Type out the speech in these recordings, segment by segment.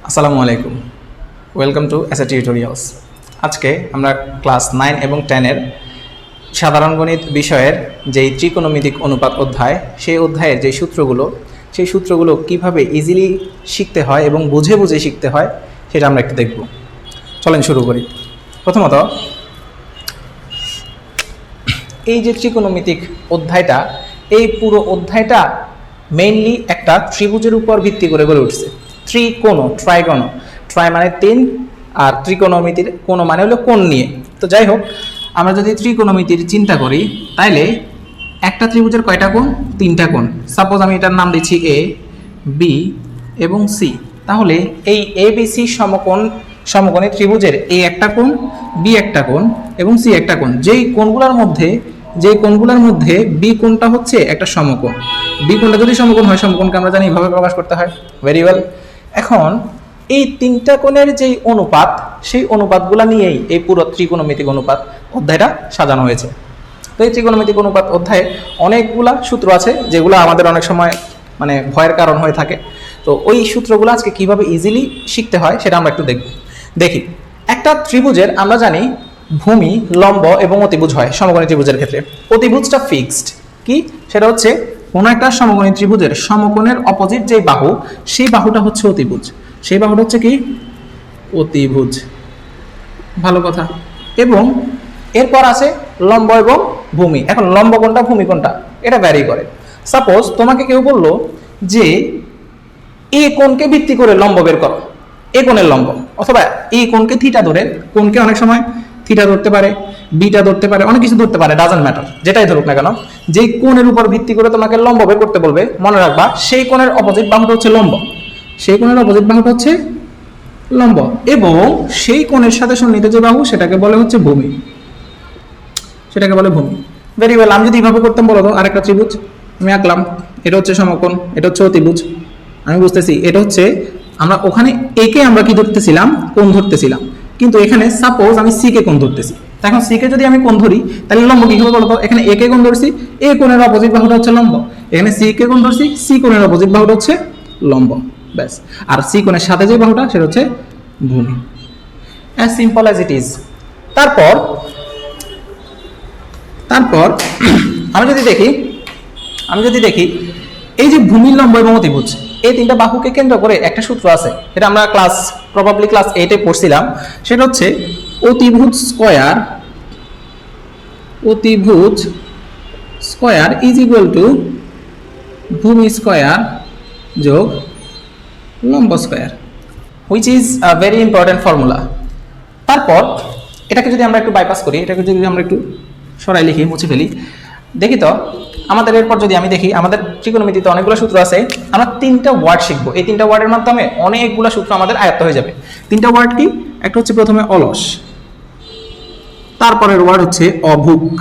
আসসালামু আলাইকুম, welcome to SA tutorials. আজকে আমরা ক্লাস 9 এবং 10 এর সাধারণ গণিত বিষয়ের যেই ত্রিকোণমিতিক অনুপাত অধ্যায়, সেই অধ্যায়ের যে সেই সূত্রগুলো কিভাবে ইজিলি শিখতে হয় এবং বুঝে বুঝে শিখতে হয় সেটা আমরা একটু দেখব। চলেন শুরু করি। প্রথমত, এই যে ত্রিকোণমিতিক অধ্যায়টা, এই পুরো অধ্যায়টা মেইনলি একটা ত্রিভুজের উপর ভিত্তি করে গড়ে উঠছে। ট্রাইগোন, ট্রাই মানে 3 আর ত্রিকোণমিতির কোণ মানে হলো কোণ নিয়ে। তো যাই হোক, আমরা যদি ত্রিকোণমিতির চিন্তা করি তাইলে একটা ত্রিভুজের কয়টা কোণ? 3টা কোণ। সাপোজ আমি এটার নাম দিচ্ছি এ, বি এবং সি। তাহলে এই এ বি সি সমকোণী ত্রিভুজের এ একটা কোণ, বি একটা কোণ এবং সি একটা কোণ। যেই কোণগুলোর মধ্যে বি কোণটা হচ্ছে একটা সমকোণ। বি কোণটা যদি সমকোণ হয়, সমকোণকে আমরা জানি এইভাবে প্রকাশ করতে হয়। Very well. এখন এই 3টা কোণের যেই অনুপাত, সেই অনুপাতগুলো নিয়েই এই পুরো ত্রিকোণমিতিক অনুপাত অধ্যায়টা সাজানো হয়েছে। তো এই ত্রিকোণমিতিক অনুপাত অধ্যায়ে অনেকগুলা সূত্র আছে, যেগুলো আমাদের অনেক সময় মানে ভয়ের কারণ হয়ে থাকে। তো ওই সূত্রগুলো আজকে কিভাবে ইজিলি শিখতে হয় সেটা আমরা একটু দেখি। একটা ত্রিভুজের আমরা জানি ভূমি, লম্ব এবং অতিভুজ হয় সমকোণী ত্রিভুজের ক্ষেত্রে। অতিভুজটা ফিক্সড। কি? সেটা হচ্ছে কোনো একটা সমকোণী ত্রিভুজের সমকোণের অপোজিট যে বাহু, সেই বাহুটা হচ্ছে অতিভুজ। সেই বাহুটা হচ্ছে কি? অতিভুজ। ভালো কথা। এবং এরপর আছে লম্ব এবং ভূমি। এখন লম্ব কোনটা, ভূমি কোনটা, এটা ভ্যারি করে। সাপোজ তোমাকে কেউ বললো যে এ কোণকে ভিত্তি করে লম্ব বের করো, এ কোণের লম্ব, অথবা এই কোণকে থিটা ধরে, কোণকে অনেক সময় থিটা ধরতে পারে, বিটা ধরতে পারে, অনেক কিছু ধরতে পারে, ডাজন্ট ম্যাটার, যেটাই ধরুক না কেন, যেই কোণের উপর ভিত্তি করে তোমাকে লম্ব বের করতে বলবে, মনে রাখবা সেই কোণের অপোজিট বাহুটা হচ্ছে লম্ব। সেই কোণের অপোজিট বাহুটা হচ্ছে লম্ব, এবং সেই কোণের সাথে সন্নিহিত যে বাহু সেটাকে বলে হচ্ছে ভূমি। Very well. আমি যদি এইভাবে করতাম, বলো তো, আরেকটা ত্রিভুজ আমি আঁকলাম, এটা হচ্ছে সমকোণ, এটা হচ্ছে অতিভুজ। আমি বুঝতেছি এটা হচ্ছে, আমরা ওখানে একে আমরা কি ধরতেছিলাম? কোণ ধরতেছিলাম। কিন্তু এখানে সাপোজ আমি সি কে কোণ ধরতেছি। এখন সি কে যদি আমি কোণ ধরি, তাহলে লম্ব কি হবে বলতো? এখানে এ কে কোণ ধরছি, এ কোণের অপোজিট বাহুটা হচ্ছে লম্ব। এখানে সি কে কোণ ধরছি, সি কোণের অপোজিট বাহুটা হচ্ছে লম্ব। ব্যাস। আর সি কোণের সাথে যে বাহুটা, সেটা হচ্ছে ভূমি। As simple as it is. তারপর আমি যদি দেখি এই যে ভূমি, লম্ব এবং অতিভুজ, এই 3টা বাহুকে কেন্দ্র করে একটা সূত্র আছে। এটা আমরা প্রবাবলি ক্লাস 8 এ পড়ছিলাম। সেটা হচ্ছে অতিভুজ স্কয়ার ইজ ইকুয়াল টু ভূমি স্কয়ার যোগ লম্ব square, which is a very important formula. তারপর এটাকে যদি আমরা একটু বাইপাস করি, এটাকে যদি আমরা একটু সরাই লিখি, মুছে ফেলি, দেখি তো আমাদের এরপর যদি আমি দেখি, আমাদের ত্রিকোণমিতিতে অনেকগুলো সূত্র আছে। আমরা 3টা ওয়ার্ড শিখবো। এই 3টা ওয়ার্ডের মাধ্যমে অনেকগুলো সূত্র আমাদের আয়ত্ত হয়ে যাবে। 3টা ওয়ার্ড কি? একটা হচ্ছে প্রথমে অলস, তারপরের ওয়ার্ড হচ্ছে অভুক,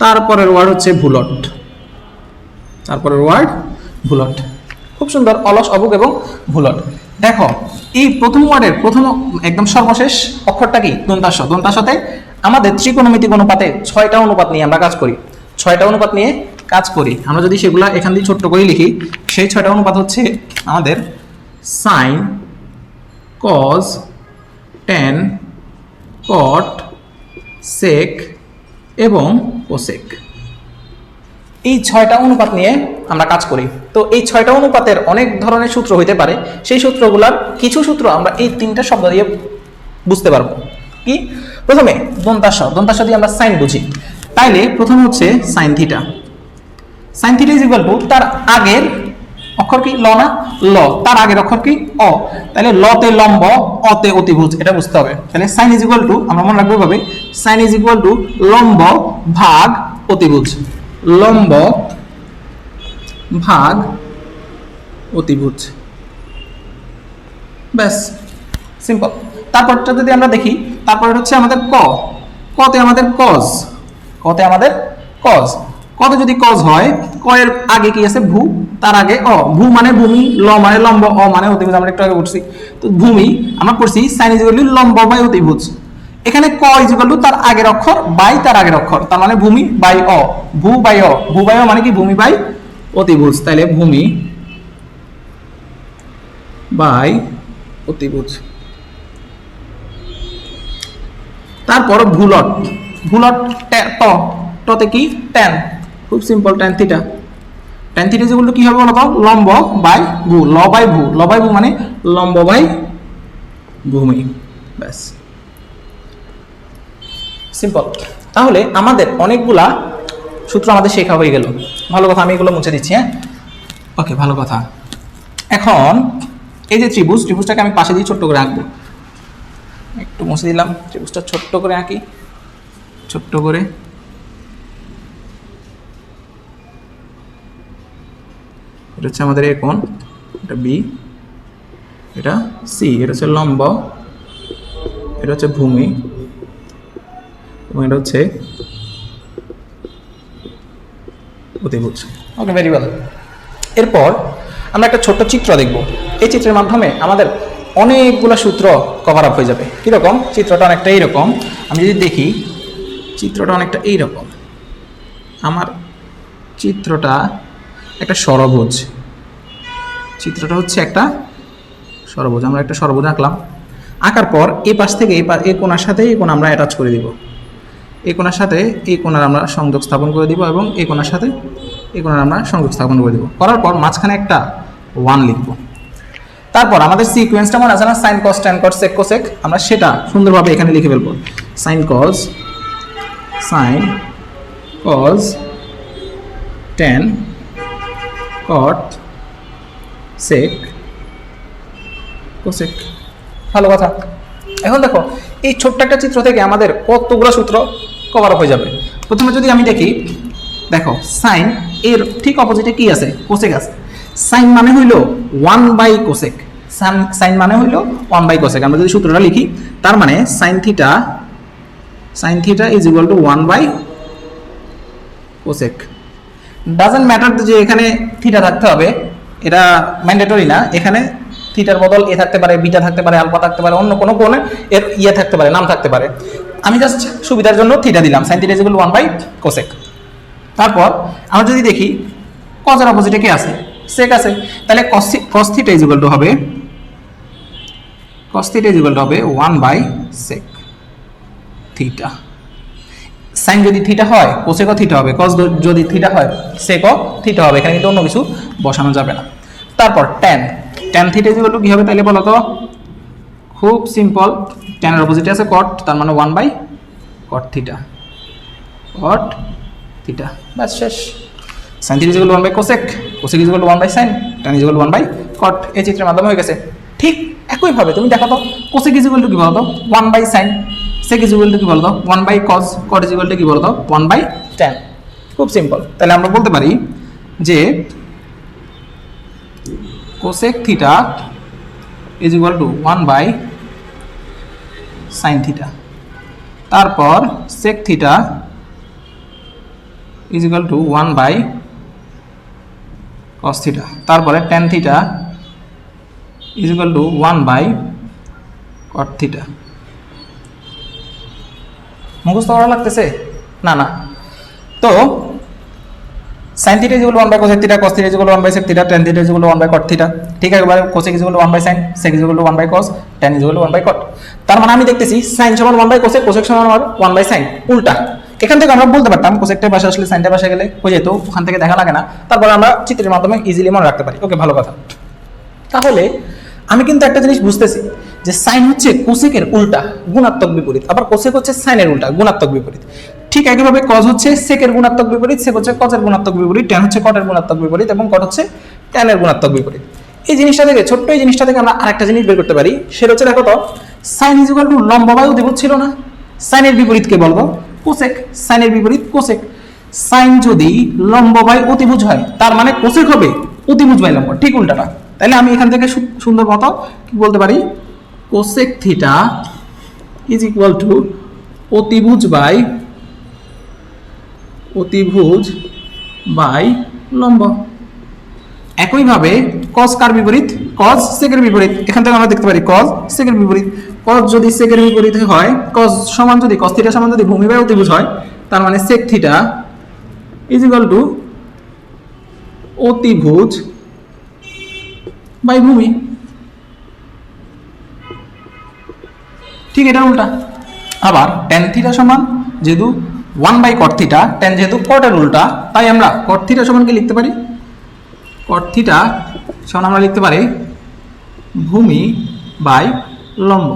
তারপরের ওয়ার্ড হচ্ছে ভুলট। খুব সুন্দর, অলস, অভুক এবং ভুলট। দেখো, এই প্রথম ওয়ার্ডের প্রথম একদম সর্বশেষ অক্ষরটা কি? দন্তাস্ব। দন্তাস্বতে আমাদের ত্রিকোণমিতিক অনুপাতে 6টা অনুপাত নিয়ে আমরা কাজ করি। আমরা যদি সেগুলা এখান দিয়ে ছোট্ট করে লিখি, সেই 6টা অনুপাত হচ্ছে আমাদের সাইন, কজ, ট্যান, কট, সেক এবং কোসেক। এই 6টা অনুপাত নিয়ে আমরা কাজ করি। তো এই 6টা অনুপাতের অনেক ধরনের সূত্র হইতে পারে। সেই সূত্রগুলোর কিছু সূত্র আমরা এই 3টা শব্দ দিয়ে বুঝতে পারবো। কি? প্রথমে দন্তাস্ব দিয়ে আমরা সাইন বুঝি। তাইলে প্রথম হচ্ছে sine theta. Sign theta is equal to, তার আগের অক্ষর কি? ল না? ল। তার আগের অক্ষর কি? অ। তাহলে লতে লম্ব, অতে অতিভুজ, এটা বুঝতে হবে। তাহলে সাইন ইজ ইকুয়াল টু, আমরা মনে রাখবো ভাবে, সাইন ইজ ইকুয়াল টু লম্ব ভাগ অতিভুজ। লম্ব ভাগ অতিভুজ। ব্যাস, সিম্পল। তারপরটা যদি আমরা দেখি, তারপরে হচ্ছে আমাদের কতে আমাদের কজ। কতে যদি কজ হয়, ক এর আগে কি আছে? ভূ, তার আগে অ। ভূ মানে ভূমি, ল মানে লম্ব, অ মানে অতিভুজ। আমরা একটু আগে পড়ছি। তো ভূমি আমরা পড়ছি সাইন ইজ ইকুয়াল টু লম্ব বাই অতিভুজ। এখানে ক ইজ ইকুয়াল টু তার আগের অক্ষর বাই তার আগের অক্ষর, তার মানে ভূমি বাই অ, ভূ বাই অ মানে কি? ভূমি বাই অতিভুজ। তাহলে ভূমি বাই অতিভুজ। তারপর ভূলট, ভূলট টতে কি ট্যান, খুব simple, tan theta. Tan theta যেগুলো কি হবে বলতো, লম্ব বাই ভূ, ল বাই ভূ, ল বাই ভূ মানে লম্ব বাই ভূমি, ব্যাস সিম্পল। তাহলে আমাদের অনেকগুলা সূত্র আমাদের শেখা হয়ে গেল, ভালো কথা। আমি এগুলো মুছে দিচ্ছি, হ্যাঁ ওকে, ভালো কথা। এখন এই যে ত্রিভুজ, ত্রিভুজটাকে আমি পাশে দিয়ে ছোট্ট করে আঁকবো, একটু মুছে দিলাম, ত্রিভুজটা ছোট্ট করে আঁকি, ছোট্ট করে। এটা হচ্ছে আমাদের এ কোণ, এটা বি, এটা সি, এটা হচ্ছে লম্ব, এটা হচ্ছে ভূমি, এবং এটা হচ্ছে অতিভুজ। ওকে, ভেরি ওয়েল। এরপর আমরা একটা ছোট্ট চিত্র দেখব। এই চিত্রের মাধ্যমে আমাদের অনেকগুলো সূত্র কভার আপ হয়ে যাবে। কীরকম? চিত্রটা অনেকটা এইরকম। আমি যদি দেখি, চিত্রটা অনেকটা এইরকম। আমার চিত্রটা একটা ষড়ভুজ, চিত্রটা হচ্ছে একটা ষড়ভুজ। আমরা একটা ষড়ভুজ আঁকলাম, আঁকার পর এই পাশ থেকে এই কোণার সাথে এই কোণ আমরা অ্যাটাচ করে দিব, এই কোণার সাথে এই কোণার আমরা সংযোগ স্থাপন করে দিব, এবং এই কোণার সাথে এই কোণার আমরা সংযোগ স্থাপন করে দিব। করার পর মাঝখানে একটা 1 লিখব। তারপর আমাদের সিকোয়েন্সটা মনে আছে না, sine cos tan cot sec cosec, আমরা সেটা সুন্দরভাবে এখানে লিখে ফেলবো। Sine cos, sine cos tan cot sec cosec, ভালো কথা। এখন দেখো, এই ছোট্ট একটা চিত্র থেকে আমাদের কতগুলো সূত্র কভার আপ হয়ে যাবে। প্রথমে যদি আমি দেখি, দেখো সাইন এর ঠিক অপোজিটে কি আছে, কোসেক আছে। সাইন মানে হইল 1 বাই কোসেক, সাইন মানে হইল 1 বাই কোসেক। আমরা যদি সূত্রটা লিখি, তার মানে sine theta is equal to 1 by cosec. Doesn't matter যে এখানে থিটা থাকতে হবে, এটা ম্যান্ডেটরি না। এখানে থিটার বদল এ থাকতে পারে, বিটা থাকতে পারে, আলফা থাকতে পারে, অন্য কোনো কোণে এর ইয়ে থাকতে পারে, নাম থাকতে পারে। আমি জাস্ট সুবিধার জন্য থিটা দিলাম, sine theta is equal to 1 by cosec. তারপর আমরা যদি দেখি কজের অপোজিটে কি আছে, সেক আছে, তাহলে কস থিটা ইজ ইকুয়াল টু হবে 1 বাই সেক থিটা। সাইন যদি থিটা হয়, কোসেকও থিটা হবে, কস যদি থিটা হয়, সেকও থিটা হবে। এখানে কিন্তু অন্য কিছু বসানো যাবে না। তারপর tan theta is equal to কি হবে তাহলে বলো তো? খুব সিম্পল, ট্যানের অপোজিটে আছে কট, তার মানে 1 বাই কট থিটা, ব্যাস শেষ। Sine theta is equal to 1 by cosec, cosec is equal to 1 by sine, tan is equal to 1 by cot. এই চিত্রের মাধ্যমে হয়ে গেছে। ঠিক একইভাবে তুমি দেখো তো, কোসেক ইজ ইকুয়াল টু কি বলো তো? 1 by sine, sec is equal to কি বলো তো? 1 by cos, cot is equal to কি বলো তো? 1 বাই ট্যান। খুব সিম্পল। তাহলে আমরা বলতে পারি যে cosec theta is equal to 1 by sine theta, তারপর sec theta is equal to 1 by cos theta, তারপরে tan theta is equal to 1 by cot theta. মুখস্থ করা লাগতেছে না? তো sine theta is equal to 1 by cosec theta, cos theta is equal to 1 by sec theta, tan theta is equal to 1 by cot theta. ঠিক আছে, এবারে cosec is equal to 1 by sine, sec is equal to 1 by cos, tan is equal to 1 by cot. তার মানে আমি দেখতেছি sign সমান 1 by cosec, cosec সমান 1 by sign, উল্টা। এখান থেকে আমরা বলতে পারতাম কোসেকটার পাশে আসলে সাইনটার পাশে গেলে হয়ে যেত, ওখান থেকে দেখা লাগে না। তারপর আমরা চিত্রের মাধ্যমে ইজিলি মনে রাখতে পারি। ওকে, ভালো কথা। তাহলে আমি কিন্তু একটা জিনিস বুঝতেছি যে সাইন হচ্ছে কোসেকের উল্টা, গুণাত্মক বিপরীত, আবার কোসেক হচ্ছে সাইনের উল্টা, গুণাত্মক বিপরীত। ঠিক একইভাবে কজ হচ্ছে সেকের গুণাত্মক বিপরীত, সেক হচ্ছে কজের গুণাত্মক বিপরীত, ট্যান হচ্ছে কটের গুণাত্মক বিপরীত, এবং কট হচ্ছে ট্যানের গুণাত্মক বিপরীত। এই জিনিসটা থেকে, ছোট্ট এই জিনিসটা থেকে আমরা আরেকটা জিনিস বের করতে পারি। সেটা হচ্ছে, দেখো তো, সাইন ইজ ইকুয়াল টু লম্ব বাই অতিভুজ ছিল না? সাইনের বিপরীতকে বলবো কোসেক, সাইনের বিপরীত কোসেক। সাইন যদি লম্ব বাই অতিভুজ হয়, তার মানে কোসেক হবে অতিভুজ বাই লম্ব, ঠিক উল্টাটা। তাহলে আমি এখান থেকে সুন্দর মতো কি বলতে পারি, cosec theta is equal to অতিভুজ বাই লম্ব। একইভাবে কস কার বিপরীত? কস সেকের বিপরীত। এখান থেকে আমরা দেখতে পারি কস সেকের বিপরীত। কস যদি সেকের বিপরীত হয়, কস সমান যদি কস থিটা সমান যদি ভূমি বাই অতিভুজ হয়, তার মানে sec theta is equal to অতিভুজ বাই ভূমি। ঠিক এটার উল্টা। আবার tan থিটা সমান যেহেতু 1/cot থিটা, tan যেহেতু কটের উল্টা, তাই আমরা cot থিটা সমান কি লিখতে পারি? cot থিটা সমান আমরা লিখতে পারি ভূমি বাই লম্ব।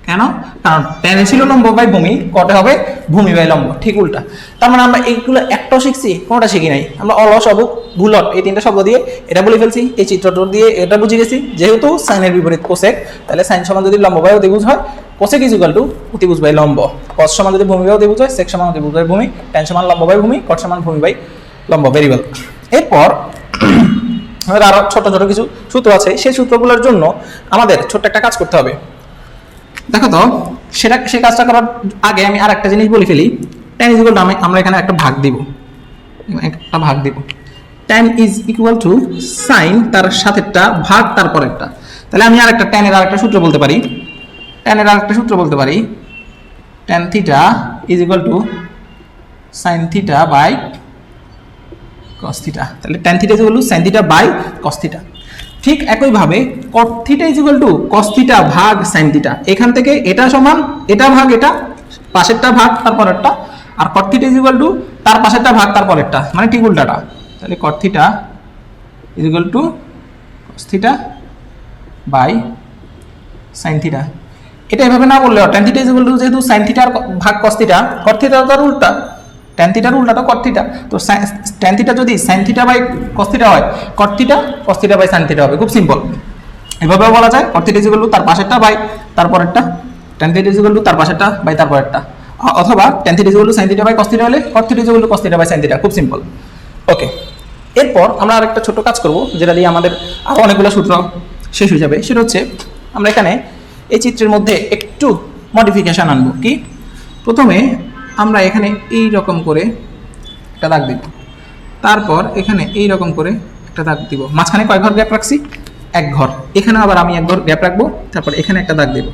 কেন? কারণ tan ছিল লম্ব বাই ভূমি, কটে হবে ভূমি বাই লম্ব, ঠিক উল্টা। তার মানে আমরা এইগুলো একটাও শিখছি, কোনটা শিখি নাই। আমরা অলস, অবুক, ভুলট এই তিনটা শব্দ দিয়ে এটা বলে ফেলছি, এই চিত্রটা দিয়ে এটা বুঝে গেছি। যেহেতু সাইনের বিপরীত কোসেক, তাহলে সাইন সমান যদি লম্ব বাই অতিভুজ হয়, কোসেক ইজ ইকুয়াল টু অতিভুজ বাই লম্ব। কস সমান যদি ভূমি বাই অতিভুজ হয়, সেক সমান অতিভুজ বাই ভূমি, tan সমান লম্ব বাই ভূমি, কট সমান ভূমি বাই লম্ব। Very well. এরপর আমাদের আরো ছোট ছোট কিছু সূত্র আছে, সেই সূত্রগুলোর জন্য আমাদের ছোট্ট একটা কাজ করতে হবে। দেখো তো, সেই কাজটা করার আগে আমি আর একটা জিনিস বলে ফেলি। tan ইজ ইকুয়াল টু আমরা এখানে একটা ভাগ দিব, tan is equal to sine তার সাথেরটা ভাগ তারপর একটা। তাহলে আমি আরেকটা tan এর আরেকটা সূত্র বলতে পারি, tan theta is equal to sine theta by cos theta. তাহলে tan theta is equal to sine theta by cos theta. ঠিক একইভাবে cot theta is equal to cos theta ভাগ sin থিটা। এখান থেকে এটা সমান এটা ভাগ এটা, পাশেরটা ভাগ তারপরেরটা, আর cot theta is equal to তার পাশেরটা ভাগ তারপরেরটা, মানে ঠিক উল্টাটা। তাহলে cot theta is equal to cos theta by sin theta. এটা এভাবে না বললেও tan theta is equal to যেহেতু sin থিটা ভাগ cos থিটা, cot থিটা তার উল্টা, tan থিটার উল্টাটা cot থিটা। তো tan থিটা যদি sin theta by cos theta হয়, cot theta cos theta by sin theta হবে। খুব সিম্পল। এভাবেও বলা যায় cot theta is equal to তার পাশেরটা বাই তারপরেরটা, tan theta is equal to তার পাশেরটা বাই তারপরেরটা, অথবা tan theta is equal to sin theta by cos theta হলে cot theta is equal to cos theta by sin theta. খুব simple. Okay, এরপর আমরা আরেকটা ছোট কাজ করব, যেটা দিয়ে আমাদের আরো অনেকগুলো সূত্র শেষ হয়ে যাবে। সেটা হচ্ছে আমরা এখানে এই চিত্রের মধ্যে একটু মডিফিকেশন আনবো। কি? প্রথমে আমরা এখানে এই রকম করে একটা দাগ দিব, তারপর এখানে এই রকম করে একটা দাগ দিব। মাঝখানে কয় ঘর গ্যাপ রাখছি? এক ঘর। এখানে আবার আমি এক ঘর গ্যাপ রাখবো, তারপর এখানে একটা দাগ দেব।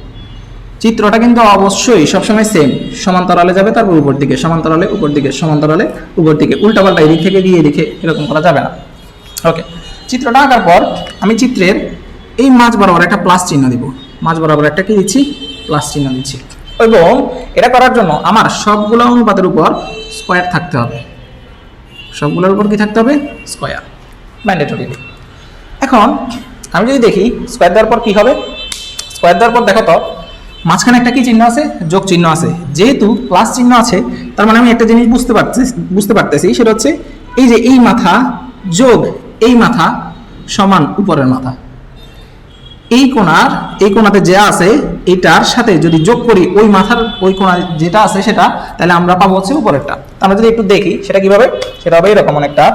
চিত্রটা কিন্তু অবশ্যই সবসময় সেম, সমান্তরালে যাবে, তারপর উপর দিকে, সমান্তরালে উপর দিকে, সমান্তরালে উপর দিকে, উল্টাপাল্টা এদিক থেকে গিয়ে এদিকে এরকম করা যাবে না। ওকে, চিত্রটা আঁকার পর আমি চিত্রের এই মাঝ বরাবর একটা প্লাস চিহ্ন দিব, মাঝ বরাবর একটা কি দিচ্ছি? প্লাস চিহ্ন দিচ্ছি। এবং এটা করার জন্য আমার সবগুলো অনুপাতের উপর স্কয়ার থাকতে হবে, সবগুলোর উপর কি থাকতে হবে? Square, mandatorily. এখন আমি যদি দেখি স্কয়ার দেওয়ার পর কি হবে, স্কয়ার দেওয়ার পর দেখো তো মাঝখানে একটা কি চিহ্ন আছে? যোগ চিহ্ন আছে। যেহেতু প্লাস চিহ্ন আছে, তার মানে আমি একটা জিনিস বুঝতে পারতেছি, সেটা হচ্ছে এই যে এই মাথা যোগ এই মাথা সমান উপরের মাথা। এই কোণাতে যা আছে এটার সাথে যদি যোগ করি ওই মাথার ওই কোণা যেটা আছে সেটা, তাহলে আমরা পাবো হচ্ছে উপরেরটা। আমরা যদি একটু দেখি সেটা কিভাবে, সেটা হবে এরকম অনেকটা।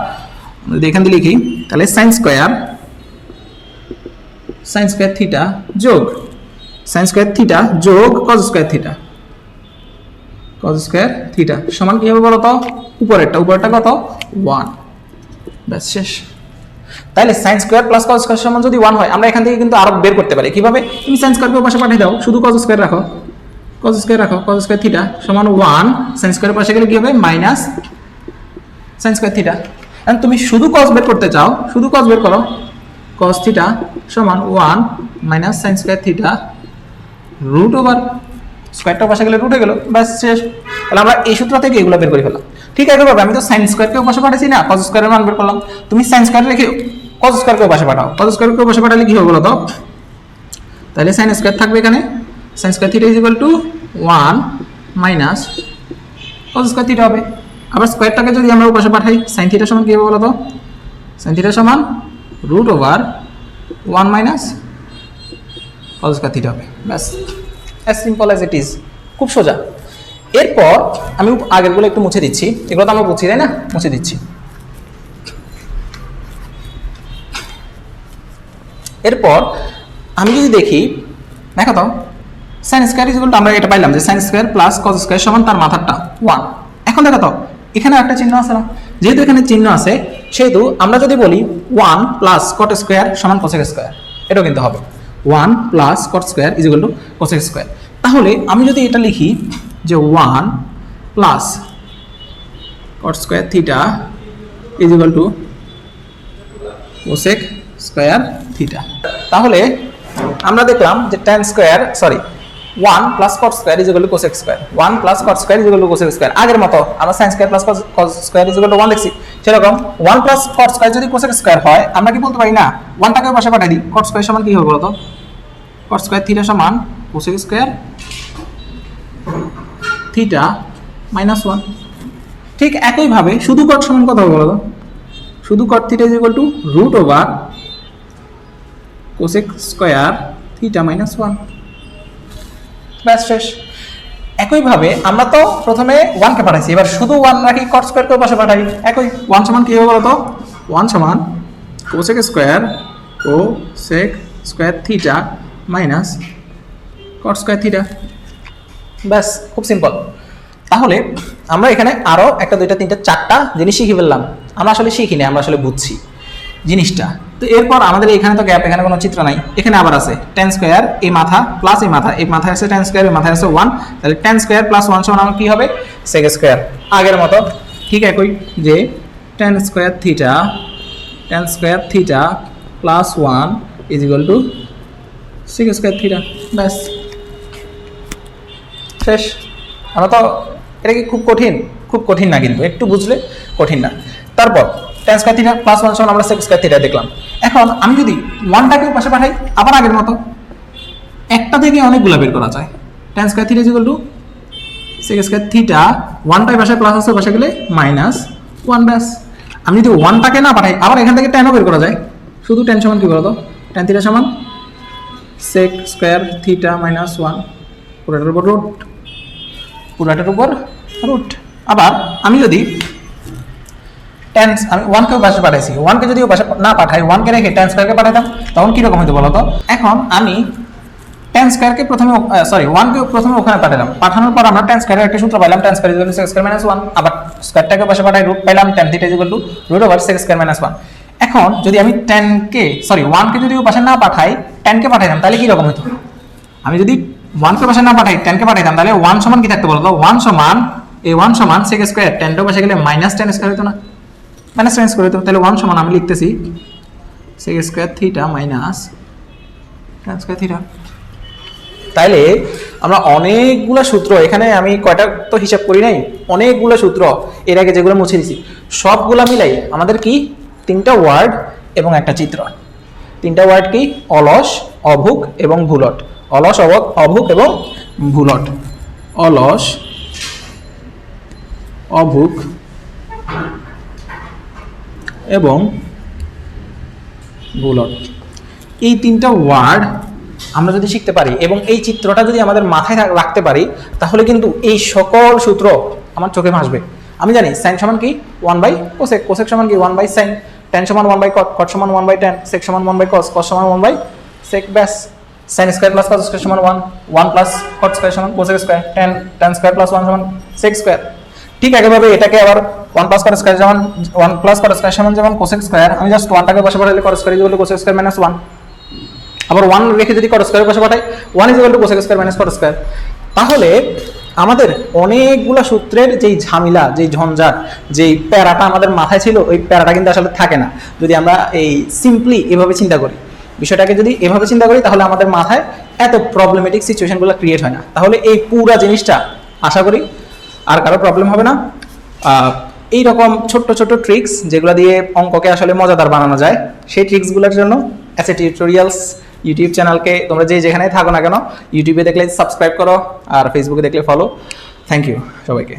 যদি এখান দিয়ে লিখি তাহলে সাইন স্কয়ার থিটা যোগ সাইন স্কয়ার থিটা যোগ কজ স্কয়ার থিটা সমান কি হবে বলো তো? উপরেরটা কত? 1। ব্যাস, শেষ। তাহলে sine square plus cos square সমান যদি 1 হয়, আমরা এখান থেকে কিন্তু আরো বের করতে পারি। কিভাবে? তুমি সাইন স্কয়ারকে পাশে পাঠিয়ে দাও, শুধু কজ স্কয়ার রাখো, কজ স্কয়ার থিটা সমান 1। সাইন স্কয়ারের পাশে গেলে কি হবে? Minus sine square theta. এখন তুমি শুধু কজ বের করতে চাও, শুধু কজ বের করো, কজ থিটা সমান 1 minus sine square theta root over স্কয়ারটার পাশে গেলে রুট হয়ে গেল। ব্যাস, শেষ। তাহলে আমরা এই সূত্র থেকে এগুলো বের করে ফেললাম। ঠিক আছে বাবা, আমি তো সাইন স্কয়ারকেও পাশে পাঠাইছি না, কজ স্কয়ারের মান বের করলাম। তুমি সাইন স্কয়ার রেখে কজ স্কয়ারকেও পাশে পাঠাও, কজ স্কয়ারকেও পাশে পাঠালে কি হবে বলো তো? তাহলে সাইন স্কয়ার থাকবে এখানে, sign square theta is equal to 1 minus cos square theta হবে। আবার স্কয়ারটাকে যদি আমরা পাশে পাঠাই, সাইন থিটা সমান কি হবে বলো তো? সাইন থিটা সমান root over 1 minus cos square theta হবে। ব্যাস, as simple as it is. খুব সোজা। এরপর আমি আগেরগুলো একটু মুছে দিচ্ছি, এগুলো তো আমরা বুঝছি তাই না? মুছে দিচ্ছি। এরপর আমি যদি দেখি, দেখো তো sine square is equal two, আমরা এটা পাইলাম যে sine square plus cos square সমান তার মাথারটা 1। এখন দেখো তো এখানে একটা চিহ্ন আছে না? যেহেতু এখানে চিহ্ন আছে, সেহেতু আমরা যদি বলি 1 প্লাস কট স্কয়ার সমান কোসেক স্কয়ার, এটাও কিন্তু হবে 1 plus cot square is equal two cosec square. তাহলে আমি যদি এটা লিখি যে 1 plus cot square theta is equal two cosec square theta, তাহলে আমরা দেখলাম যে 1 plus cot square is equal two cosec square, 1 plus cot square is equal two cosec square. আগের মতো আমরা sin square plus cos square is equal to 1 লিখছি, সেরকম 1 plus cot square যদি কোসেক স্কয়ার হয় আমরা কি বলতে পারি না 1 টাকে পাশে পাঠিয়ে দিই, কট স্কয়ার সমান কি হবে বলতো, কট স্কয়ার থিটা সমান কোসেক স্কয়ার থিটা মাইনাস 1। ঠিক একইভাবে শুধু কট সমান কত হবে বলতো, শুধু cot theta is equal to root over cosec square theta minus 1। ব্যাস শেষ। একইভাবে আমরা তো প্রথমে 1 কে পাঠাইছি, এবার শুধু 1 রাখি কট স্কয়ার কে পাশে পাঠাই, একই 1 সমান কি হবে বলতো, 1 সমান কোসেক স্কয়ার থিটা মাইনাস কট স্কয়ার থিটা। ব্যাস, খুব সিম্পল। তাহলে আমরা এখানে আরো একটা দুইটা তিনটা চারটা জিনিস শিখে ফেললাম। আমরা আসলে শিখিনি, আমরা আসলে বুঝছি জিনিসটা। তো এরপর আমাদের এখানে তো গ্যাপ, এখানে কোনো চিত্র নাই, এখানে আবার আছে tan স্কয়ার এই মাথা প্লাস এই মাথা, এই মাথায় আছে tan স্কয়ার, এই মাথায় আছে 1, তাহলে tan স্কয়ার প্লাস 1 সমান আমার কি হবে sec স্কয়ার। আগের মতো ঠিক একই যে tan square theta plus 1 is equal to sec square theta. ব্যাস শেষ। আমরা তো, এটা কি খুব কঠিন? খুব কঠিন না, কিন্তু একটু বুঝলে কঠিন না। তারপর tan স্কয়ার থিটা প্লাস 1 সমান আমরা sec স্কয়ার থিটা দেখলাম। এখন আমি যদি 1টাকে পাশে পাঠাই, আবার আগের মতো একটা থেকে অনেকগুলো বের করা যায়। tan square theta is equal to sec square theta, 1টাই পাশে প্লাস আছে, পাশে গেলে মাইনাস 1। ব্যাস। আমি যদি 1টাকে না পাঠাই, আবার এখান থেকে tan ও বের করা যায়। শুধু tan সমান কি বলতো, tan থিটা সমান sec স্কয়ার থিটা মাইনাস 1, পুরোটার উপর রুট। আবার আমি যদি tan, আমি 1 কে পাশে পাঠাইছি, 1 কে যদি পাশে না পাঠাই, 1 কে রেখে tan স্কয়ার কে পাঠাইতাম, তখন কি রকম হতো বলো তো। এখন আমি tan স্কয়ার কে প্রথমে 1 কে প্রথমে ওখানে পাঠালাম, পাঠানোর পর আমরা tan স্কয়ারের একটা সূত্র পাইলাম, tan square is equal to sec square minus 1। আবার স্কয়ারটাকে পাশে পাঠাই, রুট পাইলাম, tan theta is equal to root over sec square minus 1। এখন যদি আমি 1 কে যদি পাশে না পাঠাই, tan কে পাঠাইতাম, তাহলে কি রকম হতো। আমি যদি 1 কে পাশে না পাঠাই, tan কে পাঠাইতাম, তাহলে 1 সমান কি থাকতে বলতো, 1 সমান sec স্কয়ার, tan টাও পাশে গেলে মাইনাস tan স্কয়ার হতো না, মাইনাস tan স্কয়ার হতো। তাহলে 1 সমান আমি লিখতেছি sec square theta minus tan square theta. তাইলে আমরা অনেকগুলো সূত্র, এখানে আমি কয়টা তো হিসাব করি নাই, অনেকগুলো সূত্র এর আগে যেগুলো মুছে দিছি, সবগুলা মিলাই আমাদের কি 3টা ওয়ার্ড এবং একটা চিত্র। 3টা ওয়ার্ড কি, অলস, অভুক এবং ভুলট। অলস, অভুক এবং ভুলট। অলস, অভুক এবং ভুলট, এই 3টা ওয়ার্ড আমরা যদি শিখতে পারি এবং এই চিত্রটা যদি আমাদের মাথায় রাখতে পারি, তাহলে কিন্তু এই সকল সূত্র আমার চোখে ভাসবে। আমি জানি sin সমান কি 1/cosec, cosec সমান কি 1/sin, tan সমান 1/cot, cot সমান 1/tan, sec সমান 1/cos, cos সমান 1/sec। ব্যাস। sin square plus cos square সমান 1 প্লাস cot স্কয়ার সমান cosec square, tan square plus 1 সমান sec স্কয়ার। ঠিক একইভাবে এটাকে আবার 1 প্লাস cot স্কয়ার সমান 1 প্লাস cot স্কয়ার সমান যেমন cosec স্কয়ার, আমি জাস্ট 1টাকে পাশে পাঠালে cot square is equal two cosec square minus 1। আবার 1 রেখে যদি cot স্কয়ারের পাশে পাঠাই, 1 is equal two cosec square minus cot square. তাহলে আমাদের অনেকগুলা সূত্রের যেই ঝামেলা, যেই ঝঞ্ঝাট, যেই প্যারাটা আমাদের মাথায় ছিল, ওই প্যারাটা কিন্তু আসলে থাকে না যদি আমরা এই সিম্পলি এভাবে চিন্তা করি। বিষয়টাকে যদি এভাবে চিন্তা করি, তাহলে আমাদের মাথায় এত প্রবলেমেটিক সিচুয়েশনগুলো ক্রিয়েট হয় না। তাহলে এই পুরা জিনিসটা আশা করি আর কারো প্রবলেম হবে না। এই রকম ছোট্ট ছোট্ট ট্রিক্স যেগুলো দিয়ে অঙ্ককে আসলে মজাদার বানানো যায়, সেই ট্রিক্সগুলোর জন্য অ্যাসে টিউটোরিয়ালস ইউটিউব চ্যানেলকে তোমরা যেখানেই থাকো না কেন, ইউটিউবে দেখলে সাবস্ক্রাইব করো আর ফেসবুকে দেখলে ফলো। থ্যাংক ইউ সবাইকে।